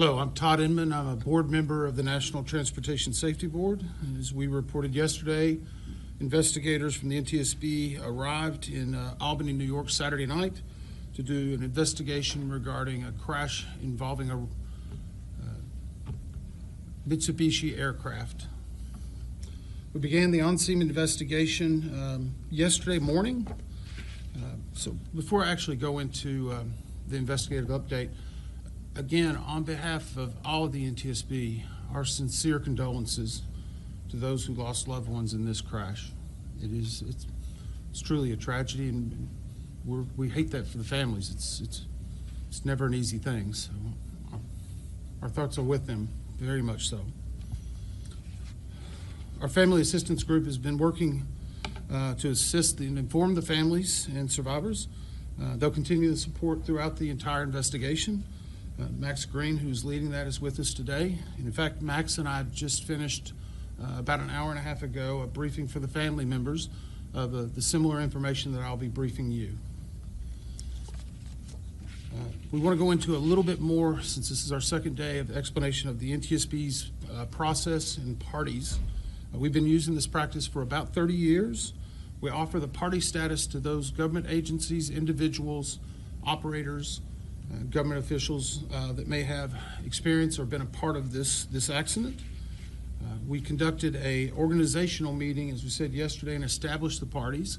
Hello, I'm Todd Inman. I'm a board member of the National Transportation Safety Board. As we reported yesterday, investigators from the NTSB arrived in Albany, New York Saturday night to do an investigation regarding a crash involving a Mitsubishi aircraft. We began the on-scene investigation yesterday morning. So before I actually go into the investigative update, again, on behalf of all of the NTSB, our sincere condolences to those who lost loved ones in this crash. It's truly a tragedy, and we hate that for the families. It's never an easy thing. So our thoughts are with them, very much so. Our family assistance group has been working to assist and inform the families and survivors. They'll continue the support throughout the entire investigation. Max Green, who's leading that, is with us today. And in fact, Max and I have just finished about an hour and a half ago a briefing for the family members of the similar information that I'll be briefing you. We want to go into a little bit more, since this is our second day of the explanation of the NTSB's process and parties. We've been using this practice for about 30 years. We offer the party status to those government agencies, individuals, operators, government officials that may have experience or been a part of this accident. We conducted an organizational meeting, as we said yesterday, and established the parties.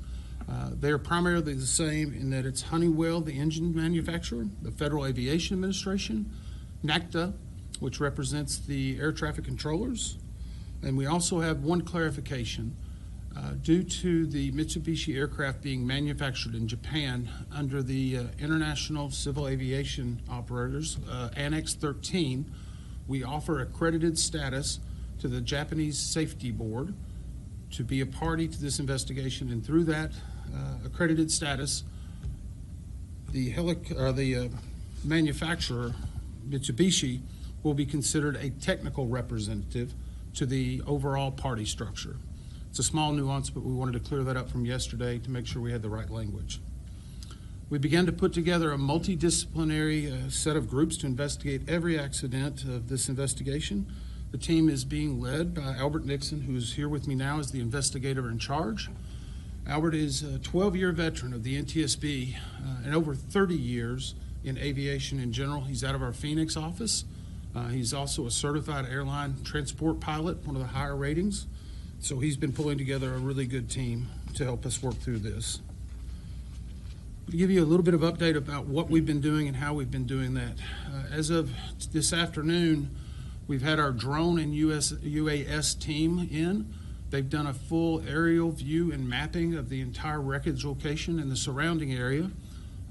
They are primarily the same in that it's Honeywell, the engine manufacturer, the Federal Aviation Administration, NACTA, which represents the air traffic controllers, and we also have one clarification. Due to the Mitsubishi aircraft being manufactured in Japan under the International Civil Aviation Operators, Annex 13, we offer accredited status to the Japanese Safety Board to be a party to this investigation, and through that accredited status, the manufacturer, Mitsubishi, will be considered a technical representative to the overall party structure. It's a small nuance, but we wanted to clear that up from yesterday to make sure we had the right language. We began to put together a multidisciplinary set of groups to investigate every accident of this investigation. The team is being led by Albert Nixon, who is here with me now as the investigator in charge. Albert is a 12-year veteran of the NTSB and over 30 years in aviation in general. He's out of our Phoenix office. He's also a certified airline transport pilot, one of the higher ratings. So he's been pulling together a really good team to help us work through this. To give you a little bit of update about what we've been doing and how we've been doing that. As of this afternoon, we've had our drone and UAS team in. They've done a full aerial view and mapping of the entire wreckage location and the surrounding area.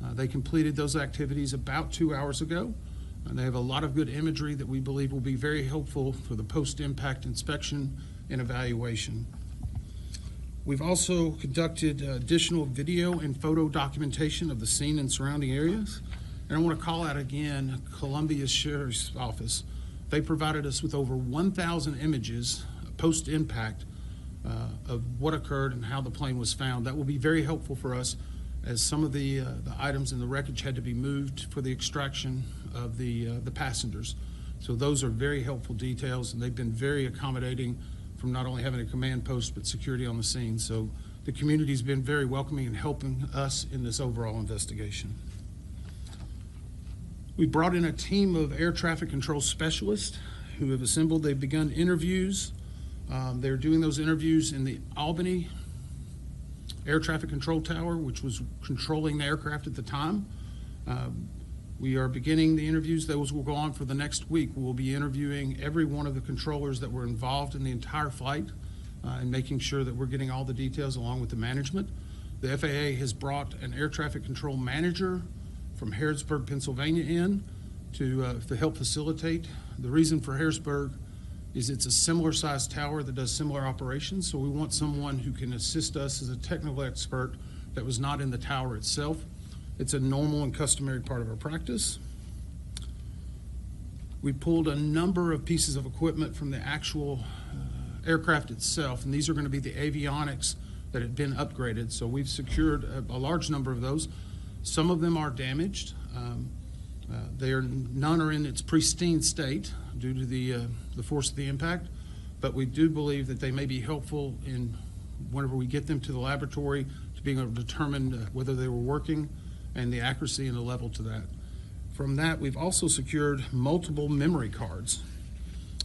They completed those activities about 2 hours ago. And they have a lot of good imagery that we believe will be very helpful for the post-impact inspection and evaluation. We've also conducted additional video and photo documentation of the scene and surrounding areas. And I want to call out again Columbia Sheriff's Office. They provided us with over 1,000 images post-impact of what occurred and how the plane was found. That will be very helpful for us, as some of the items in the wreckage had to be moved for the extraction of the passengers. So those are very helpful details, and they've been very accommodating from not only having a command post, but security on the scene. So the community's been very welcoming and helping us in this overall investigation. We brought in a team of air traffic control specialists who have assembled. They've begun interviews. They're doing those interviews in the Albany Air Traffic Control Tower, which was controlling the aircraft at the time. We are beginning the interviews. Those will go on for the next week. We'll be interviewing every one of the controllers that were involved in the entire flight and making sure that we're getting all the details along with the management. The FAA has brought an air traffic control manager from Harrisburg, Pennsylvania in to help facilitate. The reason for Harrisburg is it's a similar sized tower that does similar operations, so we want someone who can assist us as a technical expert that was not in the tower itself. It's a normal and customary part of our practice. We pulled a number of pieces of equipment from the actual aircraft itself, and these are going to be the avionics that had been upgraded. So we've secured a large number of those. Some of them are damaged. None are in its pristine state due to the force of the impact, but we do believe that they may be helpful in whenever we get them to the laboratory to being able to determine whether they were working and the accuracy and the level to that. From that, we've also secured multiple memory cards,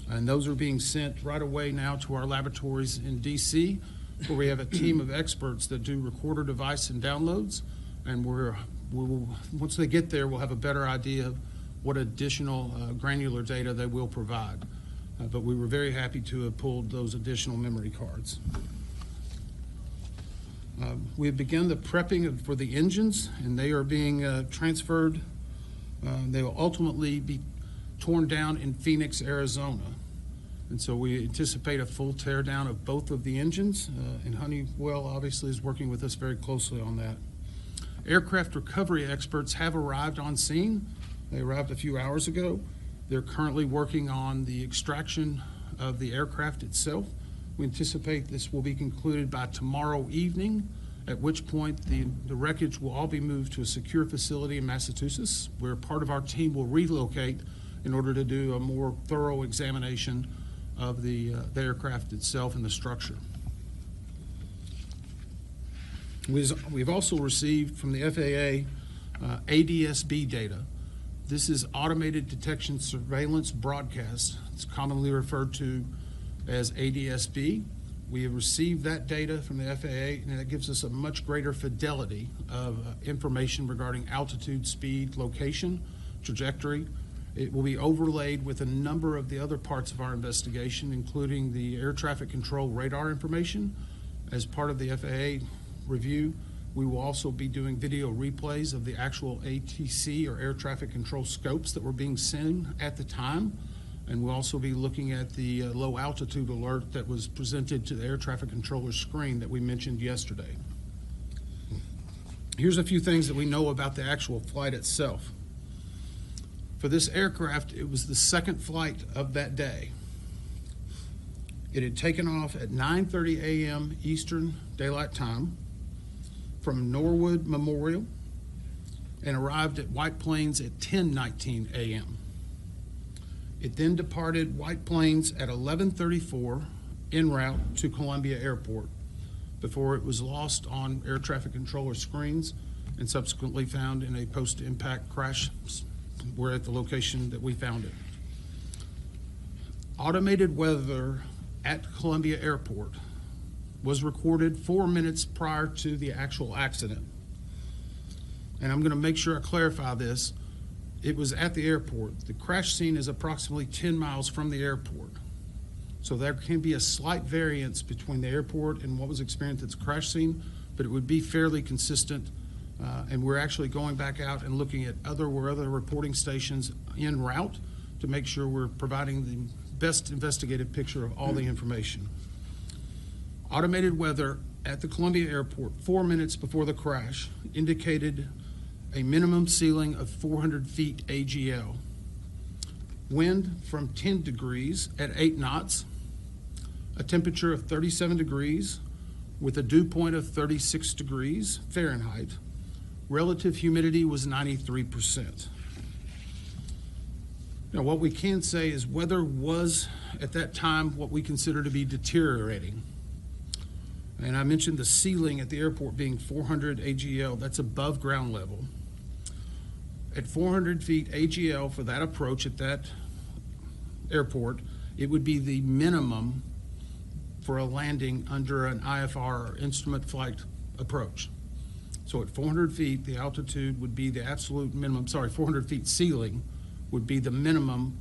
and those are being sent right away now to our laboratories in DC, where we have a team of experts that do recorder device and downloads, and once they get there, we'll have a better idea of what additional granular data they will provide. But we were very happy to have pulled those additional memory cards. We have begun the prepping for the engines, and they are being transferred. They will ultimately be torn down in Phoenix, Arizona. And so we anticipate a full teardown of both of the engines, and Honeywell obviously is working with us very closely on that. Aircraft recovery experts have arrived on scene. They arrived a few hours ago. They're currently working on the extraction of the aircraft itself. We anticipate this will be concluded by tomorrow evening, at which point the wreckage will all be moved to a secure facility in Massachusetts, where part of our team will relocate in order to do a more thorough examination of the aircraft itself and the structure. We've also received from the FAA ADSB data. This is Automated Detection Surveillance Broadcast. It's commonly referred to as ADSB. We have received that data from the FAA, and that gives us a much greater fidelity of information regarding altitude, speed, location, trajectory. It will be overlaid with a number of the other parts of our investigation, including the air traffic control radar information. As part of the FAA review, we will also be doing video replays of the actual ATC or air traffic control scopes that were being seen at the time. And we'll also be looking at the low altitude alert that was presented to the air traffic controller screen that we mentioned yesterday. Here's a few things that we know about the actual flight itself. For this aircraft, it was the second flight of that day. It had taken off at 9:30 a.m. Eastern Daylight Time from Norwood Memorial and arrived at White Plains at 10:19 a.m. It then departed White Plains at 11:34 en route to Columbia Airport before it was lost on air traffic controller screens and subsequently found in a post-impact crash. We're at the location that we found it. Automated weather at Columbia Airport was recorded 4 minutes prior to the actual accident. And I'm going to make sure I clarify this. It was at the airport. The crash scene is approximately 10 miles from the airport. So there can be a slight variance between the airport and what was experienced at the crash scene, but it would be fairly consistent. And we're actually going back out and looking at other reporting stations en route to make sure we're providing the best investigative picture of all the information. Automated weather at the Columbia Airport 4 minutes before the crash indicated a minimum ceiling of 400 feet AGL. Wind from 10 degrees at 8 knots, a temperature of 37 degrees with a dew point of 36 degrees Fahrenheit. Relative humidity was 93%. Now, what we can say is weather was, at that time, what we consider to be deteriorating. And I mentioned the ceiling at the airport being 400 AGL. That's above ground level. At 400 feet AGL for that approach at that airport, it would be the minimum for a landing under an IFR or instrument flight approach. So at 400 feet, the altitude would be the absolute minimum, 400 feet ceiling would be the minimum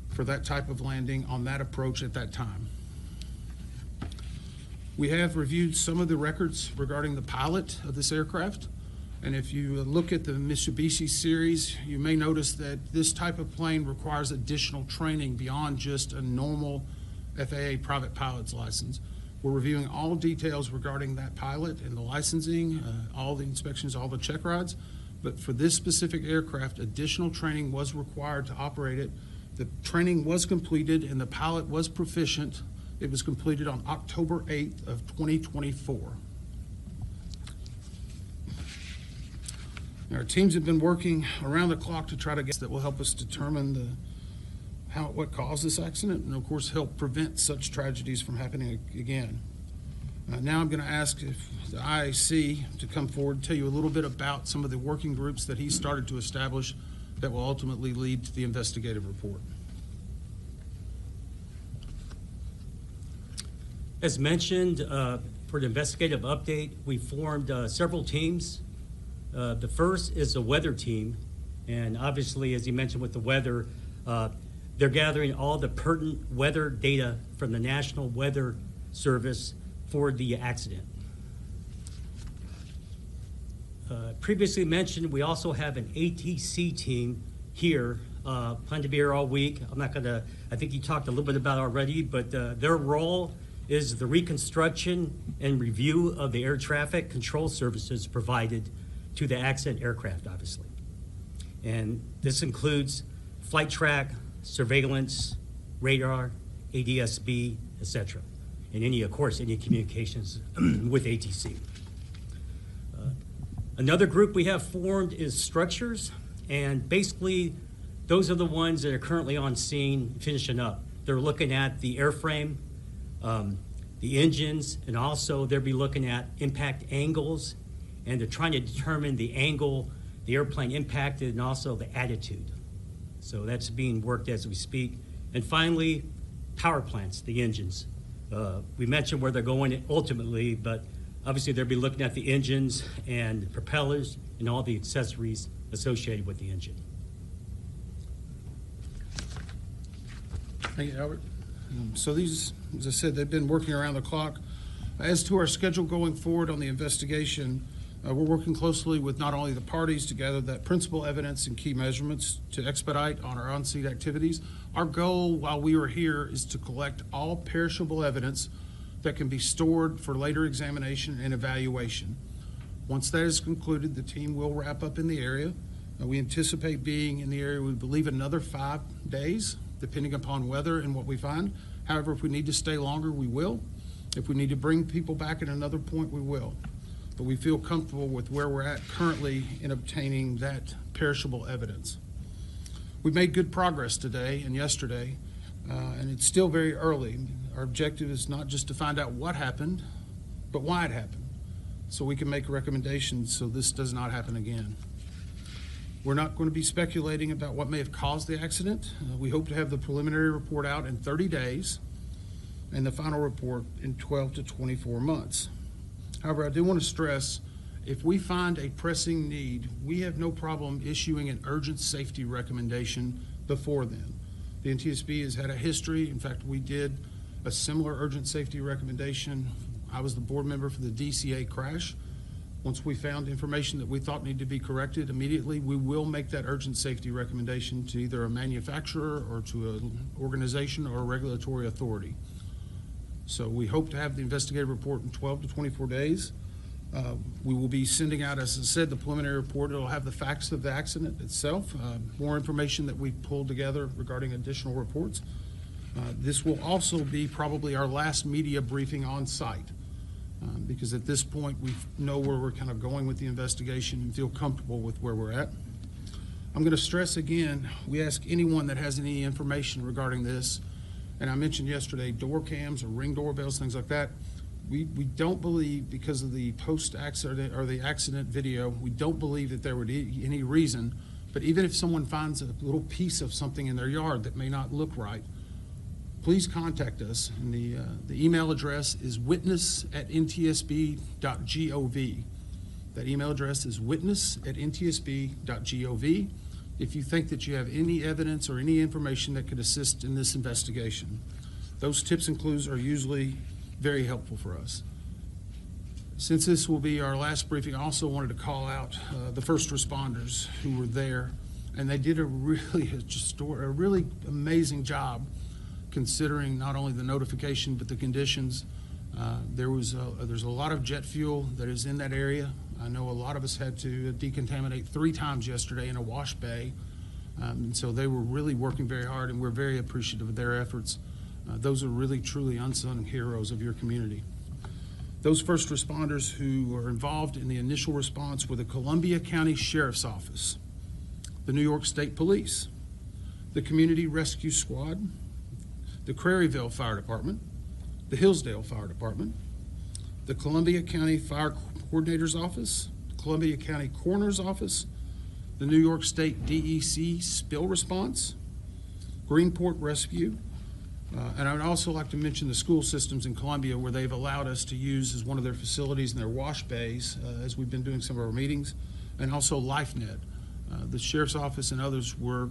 for that type of landing on that approach at that time. We have reviewed some of the records regarding the pilot of this aircraft. And if you look at the Mitsubishi series, you may notice that this type of plane requires additional training beyond just a normal FAA private pilot's license. We're reviewing all details regarding that pilot and the licensing, all the inspections, all the check rides. But for this specific aircraft, additional training was required to operate it. The training was completed and the pilot was proficient. It was completed on October 8th of 2024. Our teams have been working around the clock to try to get that will help us determine what caused this accident, and of course help prevent such tragedies from happening again. Now I'm going to ask if the IAC to come forward and tell you a little bit about some of the working groups that he started to establish that will ultimately lead to the investigative report. As mentioned, for the investigative update, we formed several teams. The first is a weather team, and obviously, as you mentioned with the weather, they're gathering all the pertinent weather data from the National Weather Service for the accident. Previously mentioned, we also have an ATC team here, plan to be here all week. I think you talked a little bit about it already, but their role is the reconstruction and review of the air traffic control services provided to the accident aircraft, obviously. And this includes flight track, surveillance, radar, ADSB, etc. And any communications with ATC. Another group we have formed is structures, and basically those are the ones that are currently on scene finishing up. They're looking at the airframe, the engines, and also they'll be looking at impact angles, and they're trying to determine the angle the airplane impacted and also the attitude. So that's being worked as we speak. And finally, power plants, the engines. We mentioned where they're going ultimately, but obviously they'll be looking at the engines and the propellers and all the accessories associated with the engine. Thank you, Albert. So these, as I said, they've been working around the clock. As to our schedule going forward on the investigation, we're working closely with not only the parties to gather that principal evidence and key measurements to expedite on our on-scene activities. Our goal while we are here is to collect all perishable evidence that can be stored for later examination and evaluation. Once that is concluded, the team will wrap up in the area. We anticipate being in the area, we believe, another 5 days, depending upon weather and what we find. However, if we need to stay longer, we will. If we need to bring people back at another point, we will. But we feel comfortable with where we're at currently in obtaining that perishable evidence. We've made good progress today and yesterday, and it's still very early. Our objective is not just to find out what happened, but why it happened, so we can make recommendations so this does not happen again. We're not going to be speculating about what may have caused the accident. We hope to have the preliminary report out in 30 days and the final report in 12 to 24 months. However, I do want to stress, if we find a pressing need, we have no problem issuing an urgent safety recommendation before then. The NTSB has had a history. In fact, we did a similar urgent safety recommendation. I was the board member for the DCA crash. Once we found information that we thought needed to be corrected immediately, we will make that urgent safety recommendation to either a manufacturer or to an organization or a regulatory authority. So we hope to have the investigative report in 12 to 24 days. We will be sending out, as I said, the preliminary report. It'll have the facts of the accident itself, more information that we pulled together regarding additional reports. This will also be probably our last media briefing on site, because at this point we know where we're kind of going with the investigation and feel comfortable with where we're at. I'm going to stress again, we ask anyone that has any information regarding this, and I mentioned yesterday door cams or ring doorbells, things like that. We don't believe, because of the post-accident or the accident video, we don't believe that there would be any reason, but even if someone finds a little piece of something in their yard that may not look right, please contact us. And the email address is witness@ntsb.gov. That email address is witness@ntsb.gov. if you think that you have any evidence or any information that could assist in this investigation. Those tips and clues are usually very helpful for us. Since this will be our last briefing, I also wanted to call out the first responders who were there, and they did a really amazing job considering not only the notification but the conditions. There's a lot of jet fuel that is in that area. I know a lot of us had to decontaminate 3 times yesterday in a wash bay, and so they were really working very hard, and we're very appreciative of their efforts. Those are really truly unsung heroes of your community. Those first responders who were involved in the initial response were the Columbia County Sheriff's Office, the New York State Police, the Community Rescue Squad, the Craryville Fire Department, the Hillsdale Fire Department, the Columbia County Fire Coordinator's Office, the Columbia County Coroner's Office, the New York State DEC Spill Response, Greenport Rescue, and I would also like to mention the school systems in Columbia where they've allowed us to use as one of their facilities in their wash bays as we've been doing some of our meetings, and also LifeNet. The Sheriff's Office and others were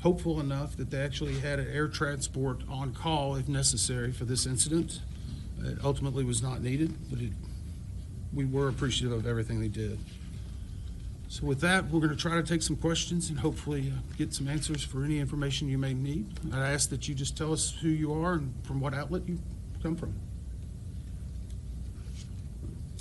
hopeful enough that they actually had an air transport on call if necessary for this incident. It ultimately was not needed, but we were appreciative of everything they did. So with that, we're going to try to take some questions and hopefully get some answers for any information you may need. I ask that you just tell us who you are and from what outlet you come from.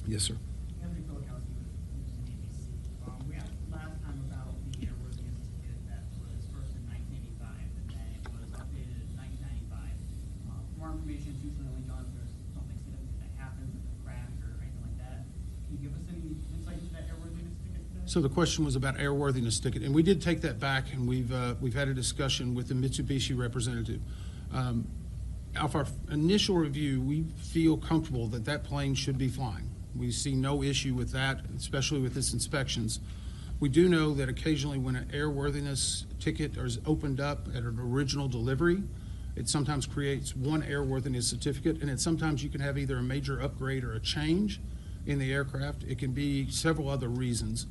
Yes, sir. Anthony Filikowski with ABC. We asked last time about the airworthiness ticket that was first in 1985 and then it was updated in 1995. For more information, it's usually only done if there's something significant that happens, like a crash or anything like that. Can you give us any insight into that airworthiness ticket today? So the question was about airworthiness ticket, and we did take that back, and we've had a discussion with the Mitsubishi representative. Off our initial review, we feel comfortable that that plane should be flying. We see no issue with that, especially with this inspections. We do know that occasionally when an airworthiness ticket is opened up at an original delivery, it sometimes creates one airworthiness certificate, and sometimes you can have either a major upgrade or a change in the aircraft. It can be several other reasons.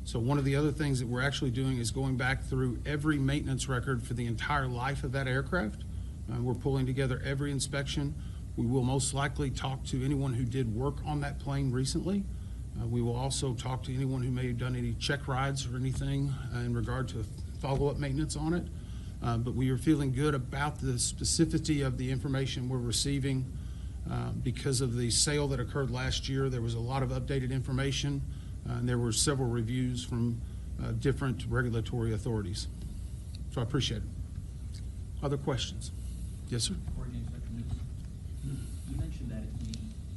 So one of the other things that we're actually doing is going back through every maintenance record for the entire life of that aircraft. We're pulling together every inspection. We will most likely talk to anyone who did work on that plane recently. We will also talk to anyone who may have done any check rides or anything in regard to follow-up maintenance on it. But we are feeling good about the specificity of the information we're receiving. Because of the sale that occurred last year, there was a lot of updated information, and there were several reviews from different regulatory authorities. So I appreciate it. Other questions? Yes, sir? Coordinating Inspector Newton, you mentioned that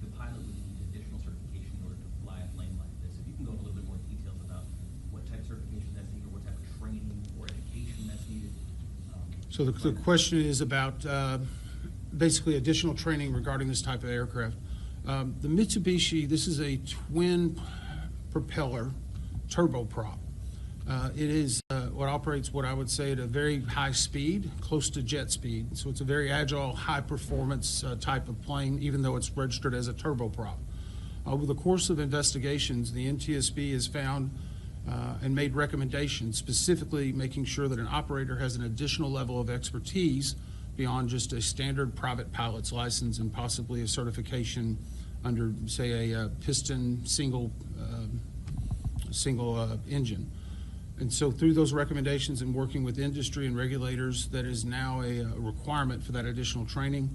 the pilot would need additional certification in order to fly a plane like this. If you can go into a little bit more details about what type of certification that's needed, or what type of training or education that's needed. So the question is about basically additional training regarding this type of aircraft. The Mitsubishi, this is a twin propeller turboprop. It is what operates what I would say at a very high speed, close to jet speed. So it's a very agile, high performance type of plane, even though it's registered as a turboprop. Over the course of investigations, the NTSB has found and made recommendations, specifically making sure that an operator has an additional level of expertise beyond just a standard private pilot's license and possibly a certification under, say, a piston single engine. And so through those recommendations and working with industry and regulators, that is now a requirement for that additional training.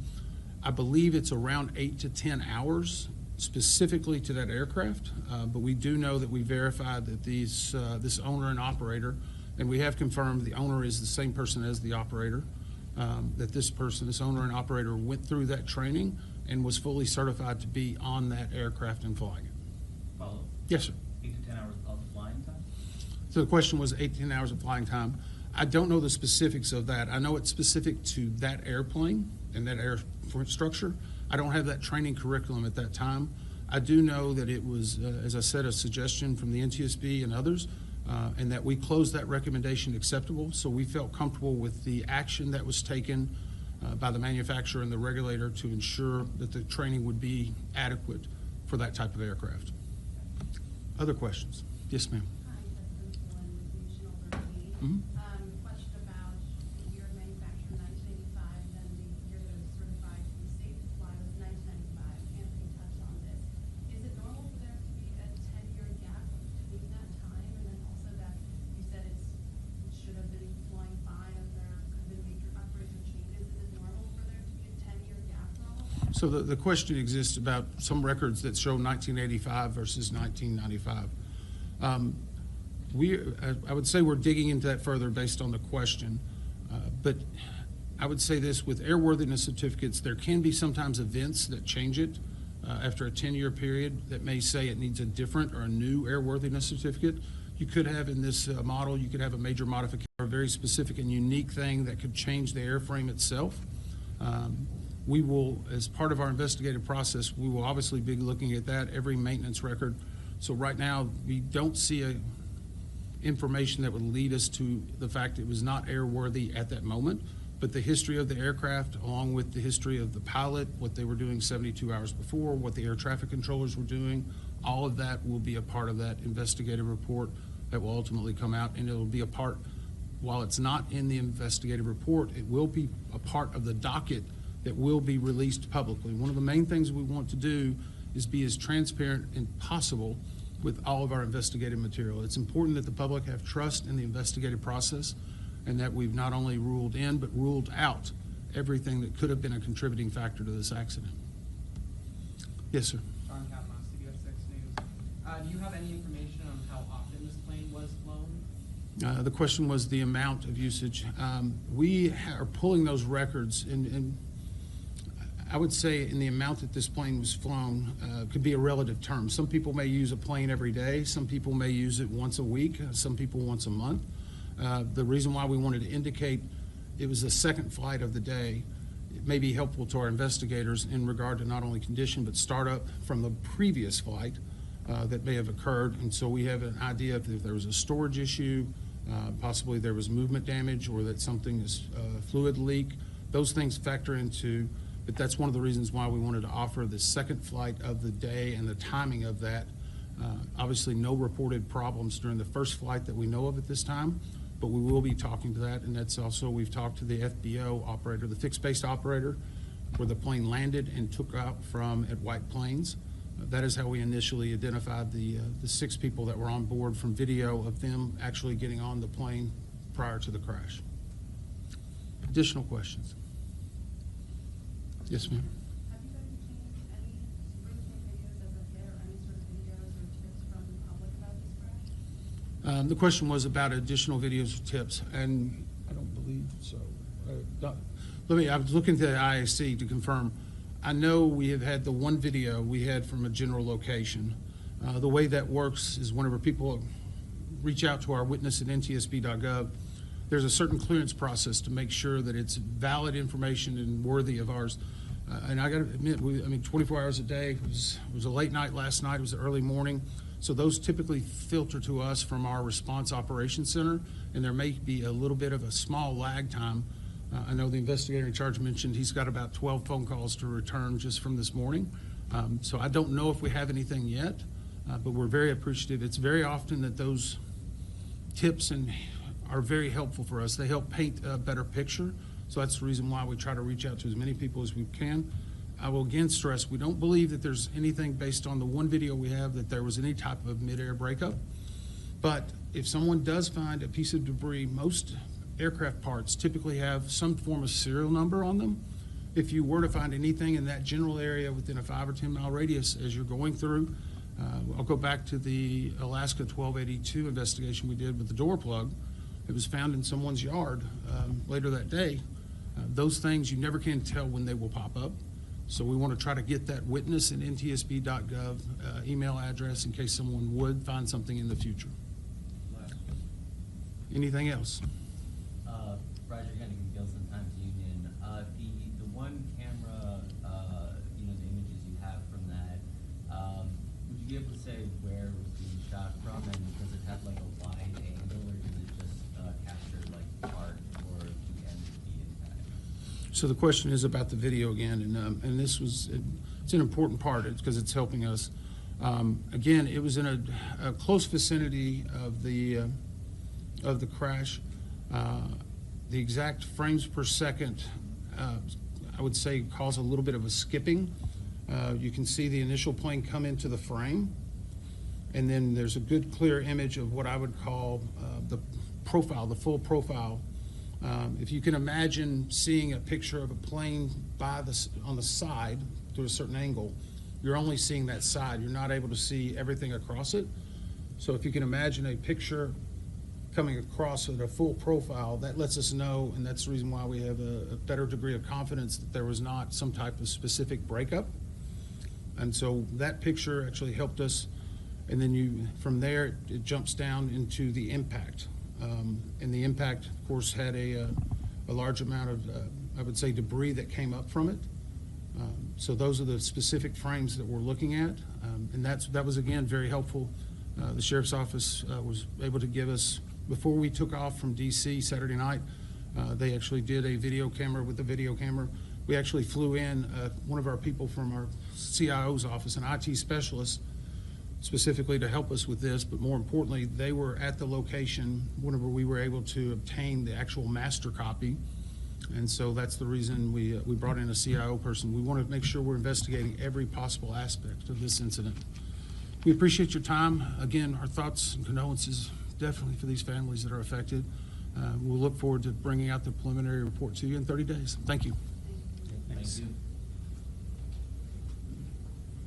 I believe it's around 8 to 10 hours specifically to that aircraft, but we do know that we verified that this owner and operator, and we have confirmed the owner is the same person as the operator, that this owner and operator went through that training and was fully certified to be on that aircraft and flying it. Follow? Yes, sir. 8 to 10 hours of flying time? So the question was 8 to 10 hours of flying time. I don't know the specifics of that. I know it's specific to that airplane and that air structure. I don't have that training curriculum at that time. I do know that it was, as I said, a suggestion from the NTSB and others, and that we closed that recommendation acceptable. So we felt comfortable with the action that was taken by the manufacturer and the regulator to ensure that the training would be adequate for that type of aircraft. Other questions? Yes, ma'am. Hi, President Flynn with National Liberty. Mhm. Question about the year of manufacture, 1985, then the year that it was certified to be safe to fly was 1995. Anthony touched on this. Is it normal for there to be a 10-year gap between that time, and then also that you said it should have been flying fine if there could have been major upgrades or changes? Is it normal for there to be a 10-year gap for all of that? So the question exists about some records that show 1985 versus 1995. I would say we're digging into that further based on the question, but I would say this, with airworthiness certificates, there can be sometimes events that change it. after a 10-year period that may say it needs a different or a new airworthiness certificate. You could have in this model, you could have a major modification, or a very specific and unique thing that could change the airframe itself. We will, as part of our investigative process, we will obviously be looking at that, every maintenance record. So right now, we don't see information that would lead us to the fact it was not airworthy at that moment. But the history of the aircraft, along with the history of the pilot, what they were doing 72 hours before, what the air traffic controllers were doing, all of that will be a part of that investigative report that will ultimately come out, and it'll be a part, while it's not in the investigative report, it will be a part of the docket that will be released publicly. One of the main things we want to do is be as transparent as possible with all of our investigative material. It's important that the public have trust in the investigative process, and that we've not only ruled in, but ruled out everything that could have been a contributing factor to this accident. Yes, sir. Sean Kavanaugh, CBS 6 News. Do you have any information on how often this plane was flown? The question was the amount of usage. We are pulling those records, and I would say in the amount that this plane was flown could be a relative term. Some people may use a plane every day. Some people may use it once a week. Some people once a month. The reason why we wanted to indicate it was the second flight of the day, it may be helpful to our investigators in regard to not only condition, but startup from the previous flight that may have occurred. And so we have an idea if there was a storage issue, possibly there was movement damage, or that something is fluid leak. Those things factor into, but that's one of the reasons why we wanted to offer the second flight of the day and the timing of that. Obviously, no reported problems during the first flight that we know of at this time, but we will be talking to that, and that's also, we've talked to the FBO operator, the fixed-base operator, where the plane landed and took out from at White Plains. That is how we initially identified the 6 people that were on board from video of them actually getting on the plane prior to the crash. Additional questions? Yes, ma'am. Have you guys changed any spring cam videos as of yet, or any sort of videos or tips from the public about this crash? The question was about additional videos or tips, and I don't believe so. I was looking to the IAC to confirm. I know we have had the one video we had from a general location. The way that works is whenever people reach out to our witness at ntsb.gov, there's a certain clearance process to make sure that it's valid information and worthy of ours. And I got to admit, 24 hours a day. It was a late night last night. It was the early morning. So those typically filter to us from our response operations center, and there may be a little bit of a small lag time. I know the investigator in charge mentioned he's got about 12 phone calls to return just from this morning. So I don't know if we have anything yet, but we're very appreciative. It's very often that those tips are very helpful for us. They help paint a better picture. So that's the reason why we try to reach out to as many people as we can. I will again stress, we don't believe that there's anything based on the one video we have that there was any type of mid-air breakup. But if someone does find a piece of debris, most aircraft parts typically have some form of serial number on them. If you were to find anything in that general area within a 5 or 10 mile radius as you're going through, I'll go back to the Alaska 1282 investigation we did with the door plug. It was found in someone's yard later that day. Those things you never can tell when they will pop up. So we want to try to get that witness in ntsb.gov email address in case someone would find something in the future. Anything else? Roger Hennigan, Gilson Times Union. The one camera, the images you have from that, would you be able to say where it was being shot from, and does it have like a wide angle, or does it just capture like part or the end of the impact? So the question is about the video again, and this was, it's an important part because it's helping us. Again, it was in a close vicinity of the crash. The exact frames per second, I would say, caused a little bit of a skipping. You can see the initial plane come into the frame, and then there's a good clear image of what I would call the profile, the full profile. If you can imagine seeing a picture of a plane on the side through a certain angle, you're only seeing that side. You're not able to see everything across it. So if you can imagine a picture coming across at a full profile, that lets us know, and that's the reason why we have a better degree of confidence that there was not some type of specific breakup. And so that picture actually helped us. And then from there, it jumps down into the impact. And the impact, of course, had a large amount of, I would say, debris that came up from it. So those are the specific frames that we're looking at. And that was, again, very helpful. The Sheriff's Office was able to give us, before we took off from DC Saturday night, they actually did a video camera with the video camera. We actually flew in one of our people from our CIO's office, an IT specialist, specifically to help us with this, but more importantly, they were at the location whenever we were able to obtain the actual master copy. And so that's the reason we brought in a CIO person. We want to make sure we're investigating every possible aspect of this incident. We appreciate your time. Again, our thoughts and condolences definitely for these families that are affected. We'll look forward to bringing out the preliminary report to you in 30 days. Thank you. Thank you.